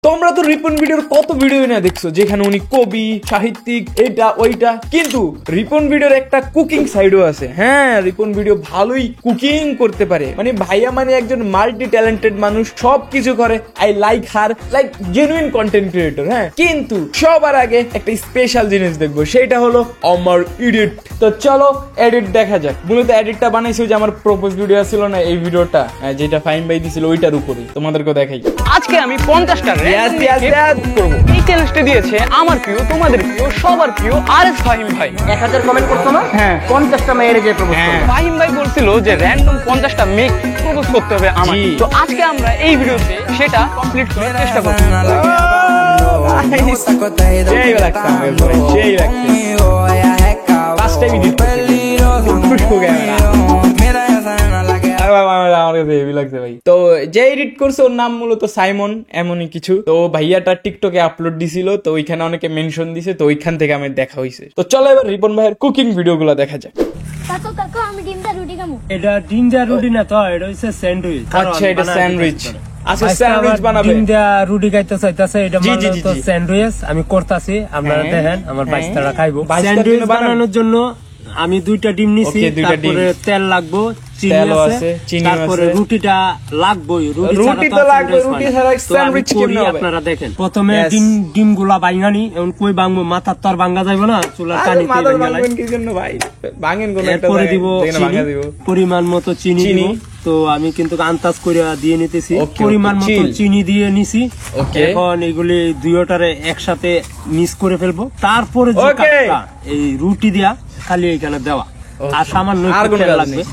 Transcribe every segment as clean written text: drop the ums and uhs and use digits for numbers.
তোমরা তো রিপন ভিডিওর কত ভিডিও না দেখছো যেখানে উনি কবি সাহিত্যিক এটা ওইটা, কিন্তু রিপন ভিডিওর একটা কুকিং সাইডও আছে। হ্যাঁ, রিপন ভিডিও ভালোই কুকিং করতে পারে, মানে ভাইয়া মানে একজন মাল্টি ট্যালেন্টেড মানুষ, সবকিছু করে। I like her, like genuine content creator. হ্যাঁ, কিন্তু সবার আগে একটা স্পেশাল জিনিস দেখবো, সেটা হলো আমার এডিট। তো চলো এডিট দেখা যাক। মূলত এডিটটা বানাইছি যে আমার প্রপোজ ভিডিও ছিল না, এই ভিডিওটা যেটা ফাইন ভাই দিছিল ওইটার উপরে, তোমাদেরকে দেখাই। আজকে আমি 50টা করবো। এই চ্যালেঞ্জটা দিয়েছে আমার প্রিয়, তোমাদের প্রিয়, সবার প্রিয় আরএস ফাহিম ভাই। 1000 কমেন্ট করছো না? হ্যাঁ, 50টা মেয়ের যে প্রপোজ করবে। ফাহিম ভাই বলছিল যে র‍্যান্ডম 50টা মেয়ে প্রপোজ করতে হবে আমার। তো আজকে আমরা এই ভিডিওতে সেটা কমপ্লিট করার চেষ্টা করব। সেই লাগছে সেই লাগছে। ফার্স্ট টাইম এডিট তো যে এডিট করছে ওর নাম মূলত সাইমন এমনই কিছু। তো ভাইয়াটা টিকটকে আপলোড দিছিল, তো ওইখানে অনেকে মেনশন দিছে, তো ওইখান থেকে আমি দেখা হইছে। তো চলো এবার রিপন ভাইয়ের কুকিং ভিডিও গুলো দেখা যাক। কাকু আমি ডিম দা রুটি খামু। এটা ডিম দা রুটি না তো, এটা হচ্ছে স্যান্ডউইচ। আচ্ছা, এটা স্যান্ডউইচ। আচ্ছা, স্যান্ডউইচ বানাবে। ডিম দা রুটি খাইতে চাইতাছে, এটা মানে তো স্যান্ডউইচ আমি করতাছি। আপনারা দেখেন আমার বাইস্তারা খাইবো। স্যান্ডউইচ বানানোর জন্য আমি 2টা ডিম নিছি, তারপরে তেল লাগবো, চিনি আছে, তারপরে রুটিটা লাগবেই। রুটি তো লাগবে, রুটি ছাড়া স্যান্ডউইচ কেমনে হবে আপনারা দেখেন। প্রথমে ডিমগুলা বাইঙানি, এখন কই ভাঙবো, মাথার তো আর ভাঙা যাবে না, চুলার কানিতে ভাঙালাই। কি জন্য ভাই ভাঙেন কোন একটা করে দিব পরিমাণ মতো চিনি দিব। তো আমি কিন্তু আন্দাজ করে দিয়ে নিতেছি, পরিমাণ মতো চিনি দিয়ে নিছি। এখন এগুলি দুইটারে একসাথে মিক্স করে ফেলবো। তারপরে যে কাজটা এই রুটি দিয়া খালি এখানে দেওয়া, আর সামান্য তেল লাগবে।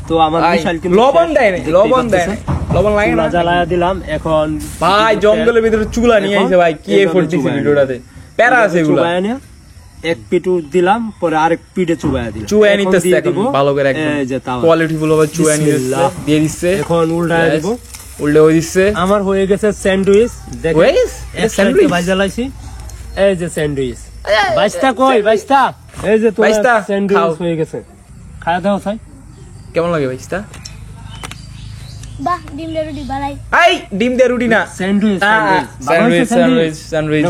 তো আমার বিশাল কিন্তু লবণ দেয় না, লবণ দেয় না, লবণ লাগে না, জ্বালায়া দিলাম। এখন ভাই জঙ্গলের ভিতরে চুলা নিয়ে আইছে ভাই, কি এফোর্ট দিছে ভিডিওটাতে, প্যারা আছে এগুলা। এক পিটু দিলাম, পরে আরেক পিঠে চুবাইয়া দিলাম। চুবাইয়া নিতেছে এখন ভালো করে, একদম কোয়ালিটি ফুল ভাবে চুবাইয়া নিতেছে, দিয়ে দিচ্ছে। এখন উল্টায় দিব, উল্টে হয়ে দিচ্ছে। আমার হয়ে গেছে স্যান্ডউইচ। দেখেন স্যান্ডউইচ ভাজা লাইছি, এই যে স্যান্ডউইচ। বাইস্তা কই বাইস্তা, এই যে তোমার স্যান্ডউইচ হয়ে গেছে, খাওয়া দাও। চাই কেমন লাগে বাইস্তা? বাহ, ডিম দা রুটি বানাই। এই ডিম দা রুটি না, স্যান্ডউইচ স্যান্ডউইচ স্যান্ডউইচ স্যান্ডউইচ,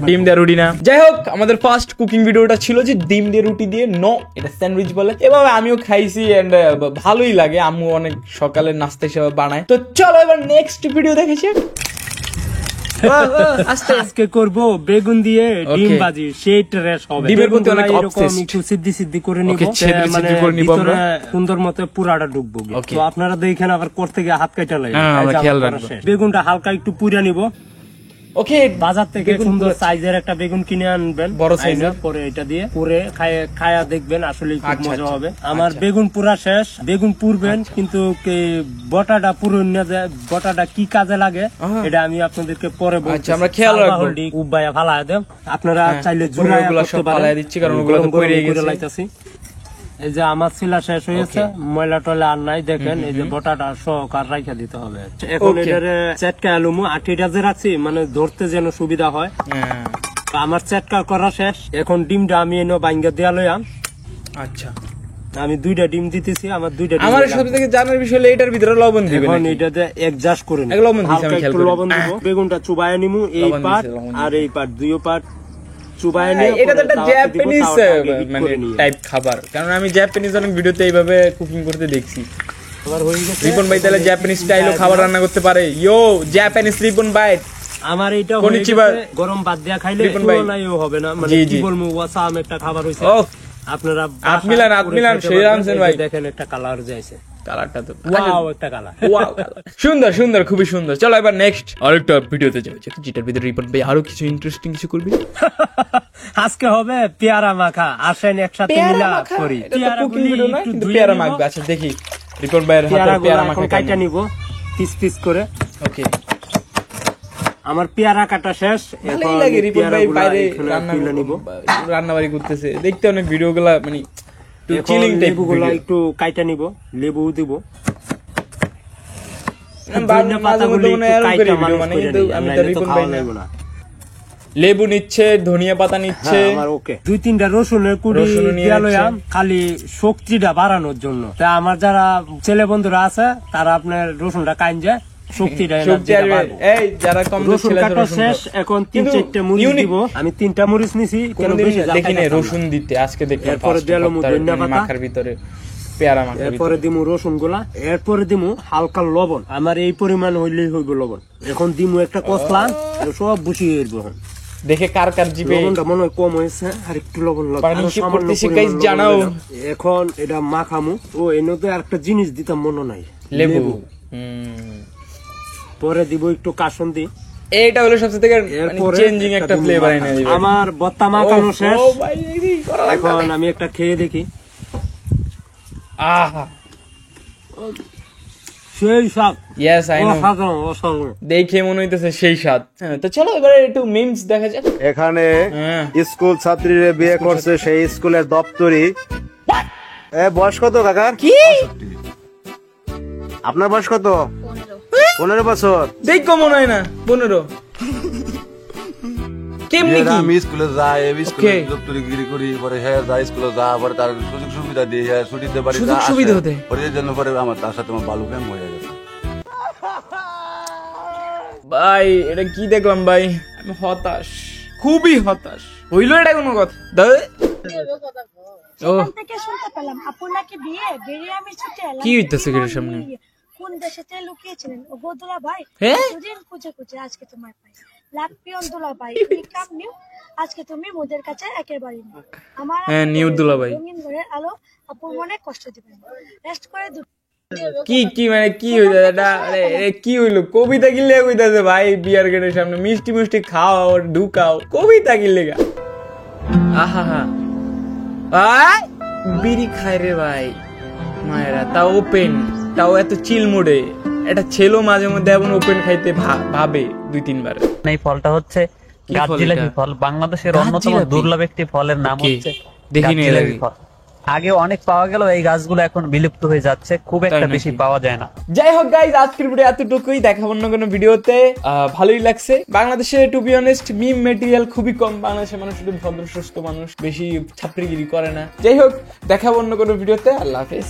ডিম দা রুটি না। যাই হোক, আমাদের ফার্স্ট কুকিং ভিডিওটা ছিল যে ডিম দিয়ে রুটি দিয়ে, নো এটা স্যান্ডউইচ বলে। এভাবে আমিও খাইছি এন্ড ভালোই লাগে, আম্মু অনেক সকালে নাস্তা হিসেবে বানায়। তো চলো এবার নেক্সট ভিডিও দেখেছি। আজকে করব বেগুন দিয়ে ডিম ভাজি, সেই ট্রেস হবে। ডিমের প্রতি অনেক অবসেসড, একটু সিদ্ধি করে নিব, মানে সুন্দর মতো পুরাটা ঢুকবো। তো আপনারা দেখেন আবার করতে গিয়ে হাত কাটা লাগে, খেয়াল রাখবেন। বেগুনটা হালকা একটু পুড়া নিব। ওকে, বাজার থেকে সুন্দর সাইজের একটা বেগুন কিনে আনবেন, বড় সাইজের। পরে এটা দিয়ে পুরে খায়া দেখবেন, আসলে খুব মজা হবে। আমার বেগুন পুরা শেষ। বেগুন পুরবেন, কিন্তু বটাটা পুরন না যায়। বটাটা কি কাজে লাগে এটা আমি আপনাদেরকে পরে বলছি। আমরা খেয়াল রাখবো। উবাইয়া ফালায়া দেন, আপনারা চাইলে জুড়াইয়া করতে পারেন, দিচ্ছি কারণ ওগুলো তো পড়ে গেছে। এই যে আমার ছিলা শেষ হয়েছে, ময়লা টয়লা আর নাই। দেখেন এই যে বটাটা সহকার রাখা দিতে হবে। এখন এটারে চেটকা আলুমু, আটিটা যে রাখছি মানে ধরতে যেন সুবিধা হয়। আমার চেটকা করা শেষ। এখন ডিমটা আমি এনে বাইঙ্গা দেয়া লইয়াম। আচ্ছা, আমি 2টা ডিম দিতেছি। আমার 2টা ডিম। আমার সবথেকে জানার বিষয় হলো এটার ভিতরে লবণ দিবেন। এখন এটাতে অ্যাডজাস্ট করে নিব, লবণ দিছি আমি, খেয়াল করে লবণ দিব। বেগুনটা চুবায়া নিমু, এই পার্ট আর এই পার্ট, দুইও পার্ট চুবায়া নিয়ে। এটা তো একটা জাপানিজ মানে টাইপ খাবার, কারণ আমি জাপানিজ অনেক ভিডিওতে এইভাবে কুকিং করতে দেখছি। রিপন ভাই তাহলে জাপানিজ স্টাইলও খাবার রান্না করতে পারে। ইয়ো জাপানিজ রিপন ভাই। আমার এইটা হয়ে গেছে, গরম ভাত দিয়া খাইলে তুলনায়ও হবে না, মানে কি বলবো, ওয়াসাম একটা খাবার হইছে। আপনারা আতমিলান সেই রামসেন ভাই, দেখেন একটা কালার যাইছে, কালারটা তো ওয়াও, একটা কালার, ওয়াও, সুন্দর সুন্দর, খুবই সুন্দর। চলো এবার নেক্সট আরেকটা ভিডিওতে যাই, যেটার ভিতরে রিপন ভাই আরো কিছু ইন্টারেস্টিং কিছু করবে। আজকে হবে পেয়ারা মাখা। আসেন একসাথে মিলা করি। পেয়ারা মাখবে। আচ্ছা দেখি রিপন ভাইয়ের হাতে পেয়ারা মাখা কাটা নিব পিস পিস করে। ওকে, আমার পেয়ারা কাটা শেষ। এখন লাগে রিপন ভাই বাইরে রান্নাবাড়ি করতেছে, দেখতে অনেক ভিডিওগুলা মানে চিলিং টাইপ গুলা একটু কাটা নিব, লেবু দিব। লেবু নিচ্ছে, ধনিয়া পাতা নিচ্ছে, 2-3টা রসুনের কুড়ি খালি শক্তিটা বাড়ানোর জন্য। তা আমার যারা ছেলে বন্ধুরা আছে তারা আপনার রসুনটা কাইন যায় শক্তিটা শক্তি আসবে। এই যারা কম রসুন কাটা শেষ, এখন 3-4টা মরিচ দিব। আমি 3টা মরিচ নিছি, কেন বেশি দেখি না রসুন দিতে আজকে দেখলাম। এরপরে দিলাম ধনিয়া পাতা মাখার ভিতরে পেয়ারা মাখার ভিতরে। এরপরে দিমু রসুন গুলা, এরপরে দিমু হালকা লবণ। আমার এই পরিমাণ হইলেই হইব লবণ। এখন দিমু একটা কসলা, সব বসিয়ে এরব। দেখে কার কার জিভে লবণটা মনে হয় কম হয়েছে, আর একটু লবণ লাগবে। পানি কি করতেছি গাইস জানাও। এখন এটা মাখামু। ও এনতে আরেকটা জিনিস দিতাম মনে নাই, লেবু। পরে দিব একটু কাসুন্দি। এইটা হলো সবচেয়ে থেকে চেঞ্জিং একটা ফ্লেভার এনে দিবে। আমার ভর্তা মাখানো শেষ। ও ভাই এখন আমি একটা খেয়ে দেখি। আহা সেই স্বাদ। ইয়েস আই নো, অসাধারণ। দেখে মনে হইতেছে সেই স্বাদ। তো চলো এবারে একটু মিমস দেখা যাক। এখানে স্কুল ছাত্রীরা বিয়ে করছে, সেই স্কুলের দপ্তরি। বয়স কত কাকা? কি আপনার বয়স কত? 15 বছর। দেখো মনে হয় না 15। কেমনি কি আমি স্কুলে যাই, স্কুলে দপ্তরিগিরি করি, পরে হ্যাঁ যাই স্কুলে যা, পরে তার সুযোগ সুবিধা দিয়ে হ্যাঁ ছুটিতে বাড়ি সুযোগ সুবিধা হতে পরে এই জন্য পরে আমার তার সাথে আমার বালু প্রেম হয়ে গেছে। ভাই এটা কি দেখলাম ভাই, আমি হতাশ, খুবই হতাশ। হইলো এটা কোনো কথা? ও সেখান থেকে শুনতে পেলাম আপুর নাকি বিয়ে, বেরিয়ে আমি ছুটে এলাম। কি হইতেছে গেটের সামনে? কোন দেশেতে লুকিয়েছিলেন ও গো দুলা ভাই? হ্যাঁ? দুদিন খুঁজে খুঁজে আজকে তোমার পাই। লাখ পিয়ন দুলা ভাই, কাম নিউ, আজকে তুমি মোদের কাছে একেবারে নিউ। আমার হ্যাঁ, নিউ দুলা ভাই। রঙিন ঘরের আলো আপুর মনে কষ্ট দিবে না। রেস্ট করে কি কি মানে কি হইলো এটা? আরে কি হইলো? কবিতা কি লেগে হইতাছে ভাই? বিয়ার গেটের সামনে মিষ্টি মিষ্টি খাও আর ঢুকাও, কবিতা কি লেগা? আহা হা আয় বিড়ি খায় রে ভাই মায়েরা, তাও ওপেন, তাও এত চিল মুডে। এটা ছেলেও মাঝে মধ্যে এমন ওপেন খাইতে ভাবে 2-3 বার। এই ফলটা হচ্ছে গাছজিলাপি ফল। বাংলাদেশের অন্যতম দুর্লভ একটি ফলের নাম হচ্ছে গাছজিলাপি ফল। আগে অনেক পাওয়া গেল, এই গাছগুলো এখন বিলুপ্ত হয়ে যাচ্ছে, খুব একটা বেশি পাওয়া যায় না। যাই হোক গাইজ, আজকের ভিডিও এতটুকুই। দেখাবো অন্য কোনো ভিডিওতে। ভালোই লাগছে। বাংলাদেশে to be honest meme material খুবই কম। বাংলাদেশের মানুষ শুধু ভদ্র সুস্থ মানুষ, বেশি ছাত্রীগিরি করে না। যাই হোক, দেখাবো অন্য কোনো ভিডিওতে। আল্লাহ হাফেজ।